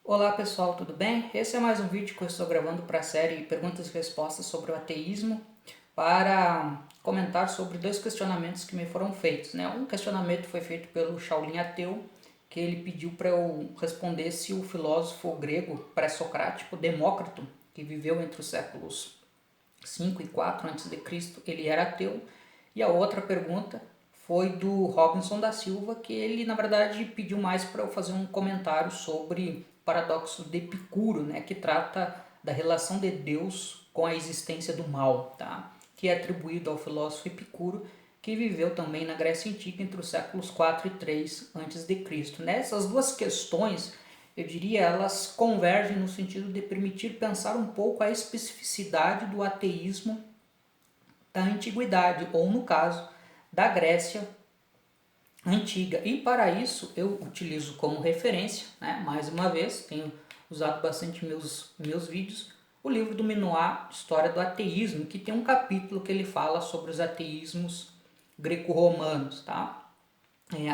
Olá pessoal, tudo bem? Esse é mais um vídeo que eu estou gravando para a série Perguntas e Respostas sobre o Ateísmo para comentar sobre dois questionamentos que me foram feitos, né? Um questionamento foi feito pelo Shaolin Ateu, que ele pediu para eu responder se o filósofo grego pré-socrático Demócrito, que viveu entre os séculos 5 e 4 a.C., ele era ateu. E a outra pergunta foi do Robinson da Silva, que ele na verdade pediu mais para eu fazer um comentário sobre o paradoxo de Epicuro, né, que trata da relação de Deus com a existência do mal, tá? Que é atribuído ao filósofo Epicuro, que viveu também na Grécia Antiga entre os séculos 4 e 3 a.C. Nessas duas questões, eu diria, elas convergem no sentido de permitir pensar um pouco a especificidade do ateísmo da antiguidade, ou no caso, da Grécia antiga. E para isso eu utilizo como referência, né, mais uma vez, tenho usado bastante meus vídeos, o livro do Minoir, História do Ateísmo, que tem um capítulo que ele fala sobre os ateísmos greco-romanos, tá?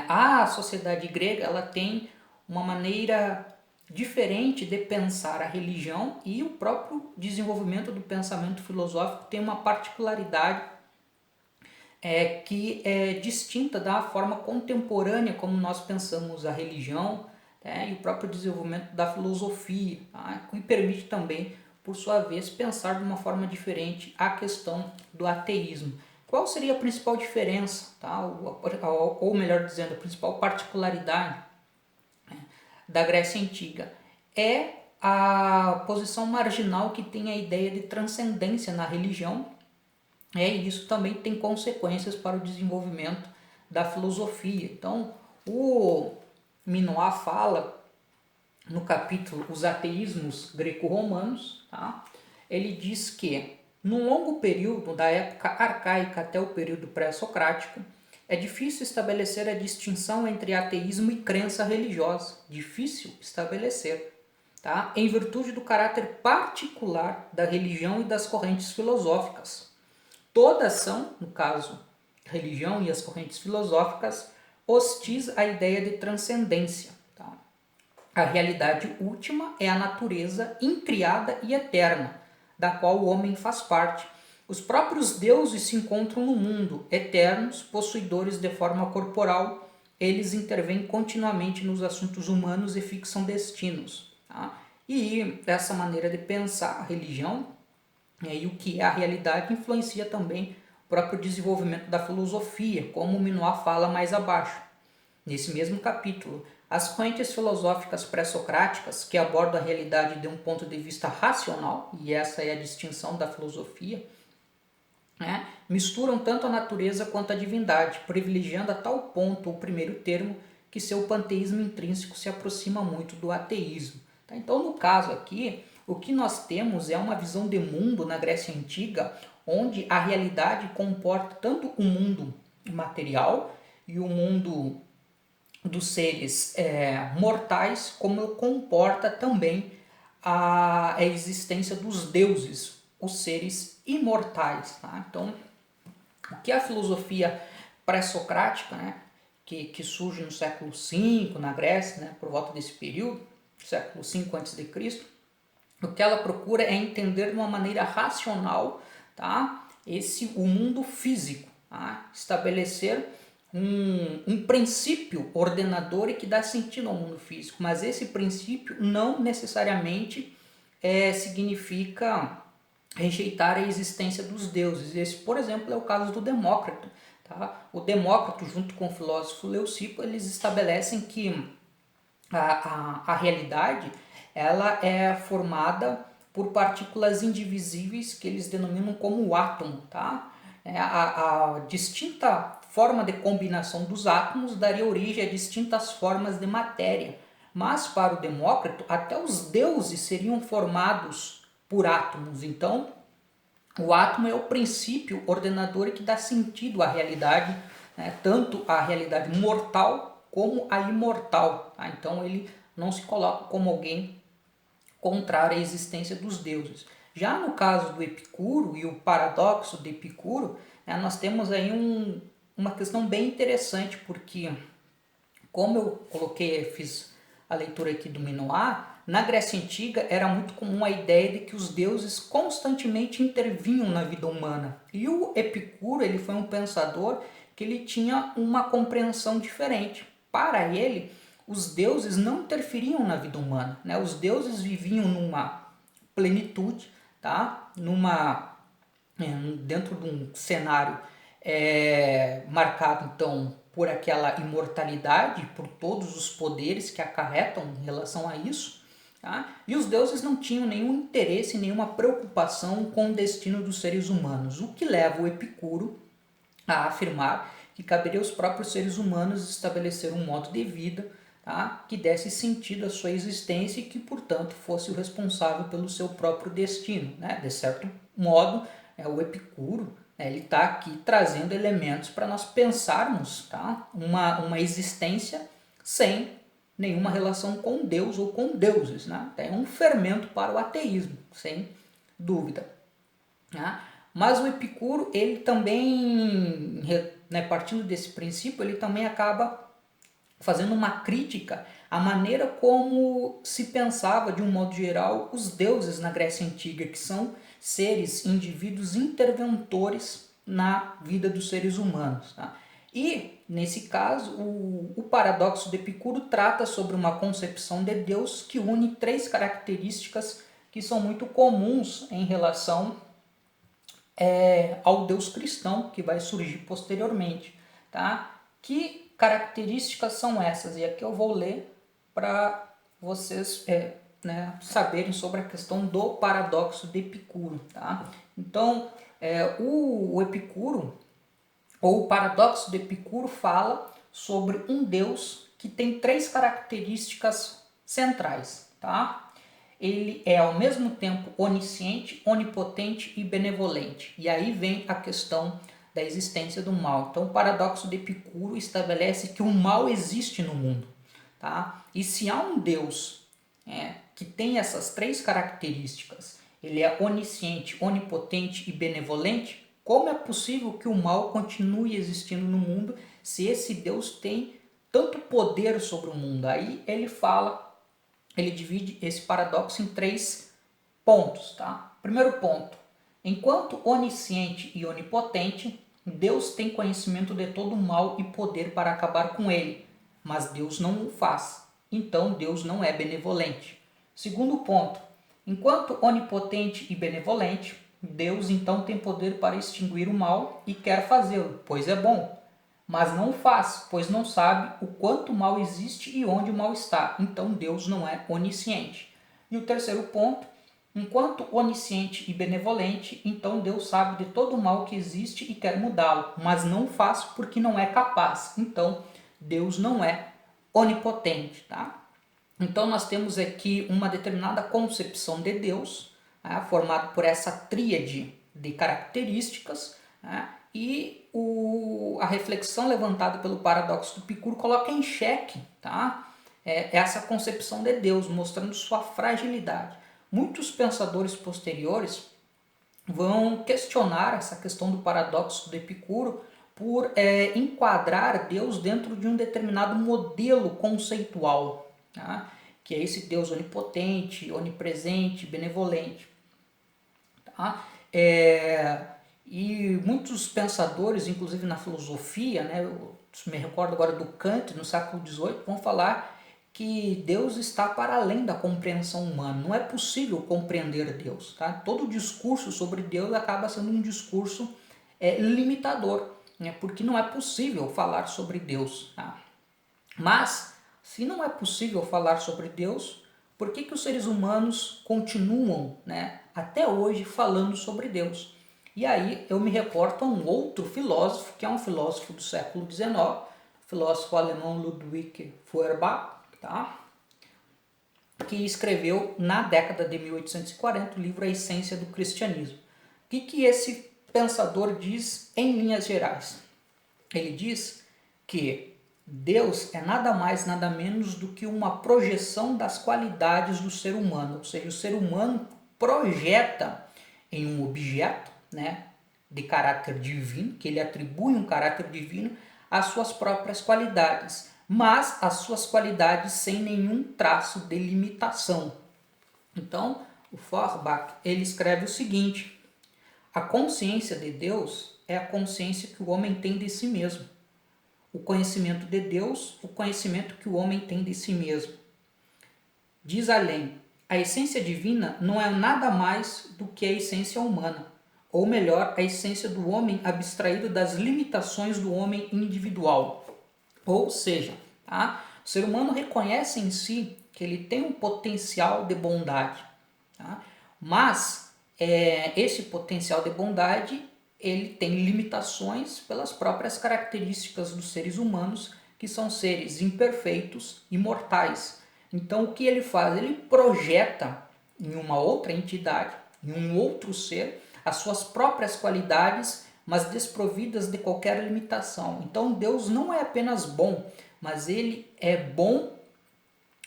A sociedade grega ela tem uma maneira diferente de pensar a religião, e o próprio desenvolvimento do pensamento filosófico tem uma particularidade que é distinta da forma contemporânea como nós pensamos a religião, né, e o próprio desenvolvimento da filosofia, tá, que permite também, por sua vez, pensar de uma forma diferente a questão do ateísmo. Qual seria a principal diferença, tá, ou melhor dizendo, a principal particularidade da Grécia Antiga? É a posição marginal que tem a ideia de transcendência na religião, e isso também tem consequências para o desenvolvimento da filosofia. Então, o Minoir fala no capítulo Os Ateísmos Greco-Romanos, tá? Ele diz que, num longo período, da época arcaica até o período pré-socrático, é difícil estabelecer a distinção entre ateísmo e crença religiosa. Difícil estabelecer, tá? Em virtude do caráter particular da religião e das correntes filosóficas. Todas são, no caso, religião e as correntes filosóficas, hostis à ideia de transcendência. Tá? A realidade última é a natureza incriada e eterna, da qual o homem faz parte. Os próprios deuses se encontram no mundo, eternos, possuidores de forma corporal. Eles intervêm continuamente nos assuntos humanos e fixam destinos. Tá? E essa maneira de pensar a religião e o que é a realidade influencia também o próprio desenvolvimento da filosofia, como o Minoir fala mais abaixo. Nesse mesmo capítulo, as correntes filosóficas pré-socráticas, que abordam a realidade de um ponto de vista racional, e essa é a distinção da filosofia, né, misturam tanto a natureza quanto a divindade, privilegiando a tal ponto o primeiro termo que seu panteísmo intrínseco se aproxima muito do ateísmo. Tá? Então, no caso aqui, o que nós temos é uma visão de mundo na Grécia Antiga, onde a realidade comporta tanto o mundo material e o mundo dos seres mortais, como comporta também a existência dos deuses, os seres imortais. Tá? Então, o que a filosofia pré-socrática, né, que surge no século V na Grécia, né, por volta desse período, século V a.C., o que ela procura é entender de uma maneira racional, tá, o mundo físico, tá, estabelecer um princípio ordenador e que dá sentido ao mundo físico, mas esse princípio não necessariamente significa rejeitar a existência dos deuses. Esse, por exemplo, é o caso do Demócrito. Tá? O Demócrito, junto com o filósofo Leucipo, eles estabelecem que a realidade ela é formada por partículas indivisíveis que eles denominam como o átomo. Tá? A distinta forma de combinação dos átomos daria origem a distintas formas de matéria. Mas para o Demócrito, até os deuses seriam formados por átomos. Então, o átomo é o princípio ordenador que dá sentido à realidade, né? Tanto a realidade mortal como a imortal. Tá? Então, ele não se coloca como alguém contrário à existência dos deuses. Já no caso do Epicuro e o paradoxo de Epicuro, né, nós temos aí uma questão bem interessante, porque, como eu coloquei, fiz a leitura aqui do Minoá, na Grécia Antiga era muito comum a ideia de que os deuses constantemente intervinham na vida humana. E o Epicuro, ele foi um pensador que ele tinha uma compreensão diferente. Para ele, os deuses não interferiam na vida humana, né? Os deuses viviam numa plenitude, tá? Dentro de um cenário marcado então por aquela imortalidade, por todos os poderes que acarretam em relação a isso. Tá? E os deuses não tinham nenhum interesse, nenhuma preocupação com o destino dos seres humanos, o que leva o Epicuro a afirmar que caberia aos próprios seres humanos estabelecer um modo de vida, tá? Que desse sentido à sua existência e que, portanto, fosse o responsável pelo seu próprio destino. Né? De certo modo, o Epicuro, ele está aqui trazendo elementos para nós pensarmos, tá? uma existência sem nenhuma relação com Deus ou com deuses. Né? É um fermento para o ateísmo, sem dúvida. Né? Mas o Epicuro, ele também, né, partindo desse princípio, ele também acaba fazendo uma crítica à maneira como se pensava, de um modo geral, os deuses na Grécia Antiga, que são seres, indivíduos interventores na vida dos seres humanos. Tá? E, nesse caso, o paradoxo de Epicuro trata sobre uma concepção de Deus que une três características que são muito comuns em relação ao Deus cristão, que vai surgir posteriormente. Tá? Que características são essas? E aqui eu vou ler para vocês saberem sobre a questão do paradoxo de Epicuro. Tá? Então, o Epicuro, ou o paradoxo de Epicuro, fala sobre um Deus que tem três características centrais. Tá? Ele é ao mesmo tempo onisciente, onipotente e benevolente. E aí vem a questão da existência do mal. Então, o paradoxo de Epicuro estabelece que o mal existe no mundo. Tá? E se há um Deus que tem essas três características, ele é onisciente, onipotente e benevolente, como é possível que o mal continue existindo no mundo se esse Deus tem tanto poder sobre o mundo? Aí ele divide esse paradoxo em três pontos. Tá? Primeiro ponto: enquanto onisciente e onipotente, Deus tem conhecimento de todo o mal e poder para acabar com ele, mas Deus não o faz. Então Deus não é benevolente. Segundo ponto: enquanto onipotente e benevolente, Deus então tem poder para extinguir o mal e quer fazê-lo, pois é bom. Mas não o faz, pois não sabe o quanto mal existe e onde o mal está. Então Deus não é onisciente. E o terceiro ponto: enquanto onisciente e benevolente, então Deus sabe de todo o mal que existe e quer mudá-lo, mas não o faz porque não é capaz. Então Deus não é onipotente. Tá? Então nós temos aqui uma determinada concepção de Deus, formada por essa tríade de características, e a reflexão levantada pelo paradoxo do Epicuro coloca em xeque, tá? Essa concepção de Deus, mostrando sua fragilidade. Muitos pensadores posteriores vão questionar essa questão do paradoxo do Epicuro por enquadrar Deus dentro de um determinado modelo conceitual, tá? Que é esse Deus onipotente, onipresente, benevolente. Tá? E muitos pensadores, inclusive na filosofia, eu me recordo agora do Kant, no século XVIII, vão falar que Deus está para além da compreensão humana. Não é possível compreender Deus. Tá? Todo discurso sobre Deus acaba sendo um discurso limitador, porque não é possível falar sobre Deus. Tá? Mas, se não é possível falar sobre Deus, por que os seres humanos continuam até hoje falando sobre Deus? E aí eu me reporto a um outro filósofo, que é um filósofo do século XIX, o filósofo alemão Ludwig Feuerbach, tá? Que escreveu na década de 1840 o livro A Essência do Cristianismo. O que esse pensador diz em linhas gerais? Ele diz que Deus é nada mais, nada menos do que uma projeção das qualidades do ser humano, ou seja, o ser humano projeta em um objeto de caráter divino, que ele atribui um caráter divino às suas próprias qualidades, mas as suas qualidades sem nenhum traço de limitação. Então, o Feuerbach, ele escreve o seguinte: a consciência de Deus é a consciência que o homem tem de si mesmo. O conhecimento de Deus, o conhecimento que o homem tem de si mesmo. Diz além, a essência divina não é nada mais do que a essência humana, ou melhor, a essência do homem abstraído das limitações do homem individual. Ou seja, tá? O ser humano reconhece em si que ele tem um potencial de bondade, tá? Mas esse potencial de bondade ele tem limitações pelas próprias características dos seres humanos, que são seres imperfeitos e mortais. Então o que ele faz? Ele projeta em uma outra entidade, em um outro ser, as suas próprias qualidades, mas desprovidas de qualquer limitação. Então Deus não é apenas bom, mas ele é bom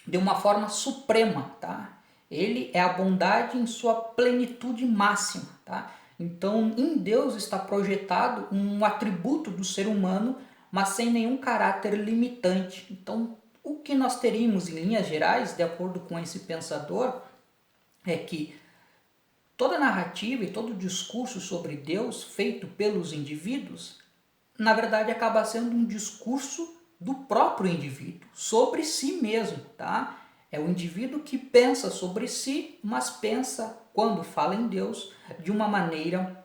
de uma forma suprema, tá? Ele é a bondade em sua plenitude máxima, tá? Então, em Deus está projetado um atributo do ser humano, mas sem nenhum caráter limitante. Então, o que nós teríamos em linhas gerais, de acordo com esse pensador, é que toda narrativa e todo discurso sobre Deus feito pelos indivíduos, na verdade acaba sendo um discurso do próprio indivíduo, sobre si mesmo, tá? É o indivíduo que pensa sobre si, mas pensa, quando fala em Deus, de uma maneira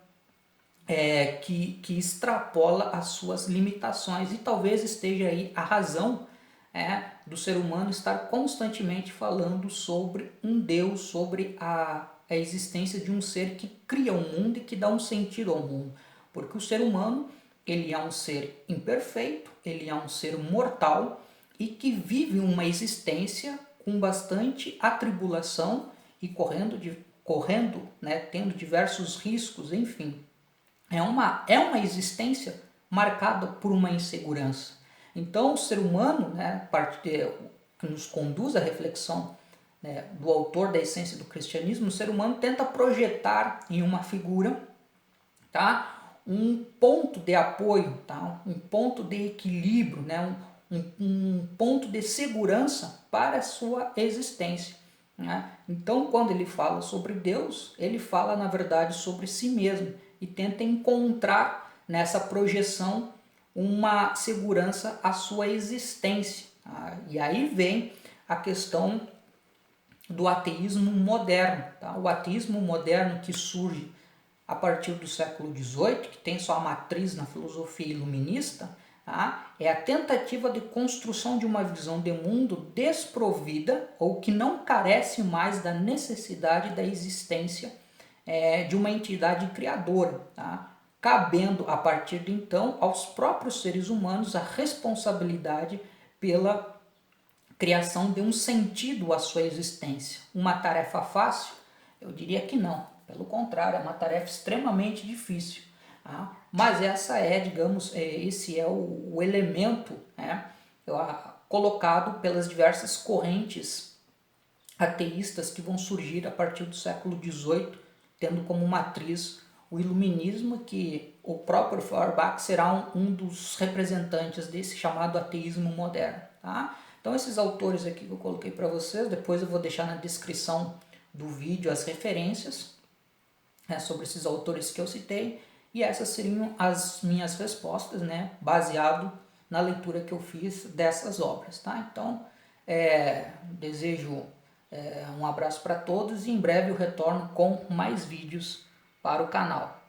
que extrapola as suas limitações. E talvez esteja aí a razão do ser humano estar constantemente falando sobre um Deus, sobre a existência de um ser que cria o mundo e que dá um sentido ao mundo. Porque o ser humano, ele é um ser imperfeito, ele é um ser mortal e que vive uma existência com bastante atribulação e correndo, né, tendo diversos riscos, enfim. É uma existência marcada por uma insegurança. Então, o ser humano, né, que nos conduz à reflexão, né, do autor da essência do cristianismo, o ser humano tenta projetar em uma figura, tá, um ponto de apoio, tá, um ponto de equilíbrio, né, um ponto de segurança para a sua existência. Né? Então, quando ele fala sobre Deus, ele fala, na verdade, sobre si mesmo e tenta encontrar nessa projeção uma segurança à sua existência. Tá? E aí vem a questão do ateísmo moderno. Tá? O ateísmo moderno que surge a partir do século XVIII, que tem sua matriz na filosofia iluminista, tá? É a tentativa de construção de uma visão de mundo desprovida ou que não carece mais da necessidade da existência de uma entidade criadora, tá? Cabendo a partir de então aos próprios seres humanos a responsabilidade pela criação de um sentido à sua existência. Uma tarefa fácil? Eu diria que não. Pelo contrário, é uma tarefa extremamente difícil. Tá? Mas essa é, digamos, esse é o elemento, né, colocado pelas diversas correntes ateístas que vão surgir a partir do século XVIII, tendo como matriz o iluminismo, que o próprio Feuerbach será um dos representantes desse chamado ateísmo moderno. Tá? Então esses autores aqui que eu coloquei para vocês, depois eu vou deixar na descrição do vídeo as referências sobre esses autores que eu citei, e essas seriam as minhas respostas, né, baseado na leitura que eu fiz dessas obras. Tá? Então, desejo um abraço para todos e em breve eu retorno com mais vídeos para o canal.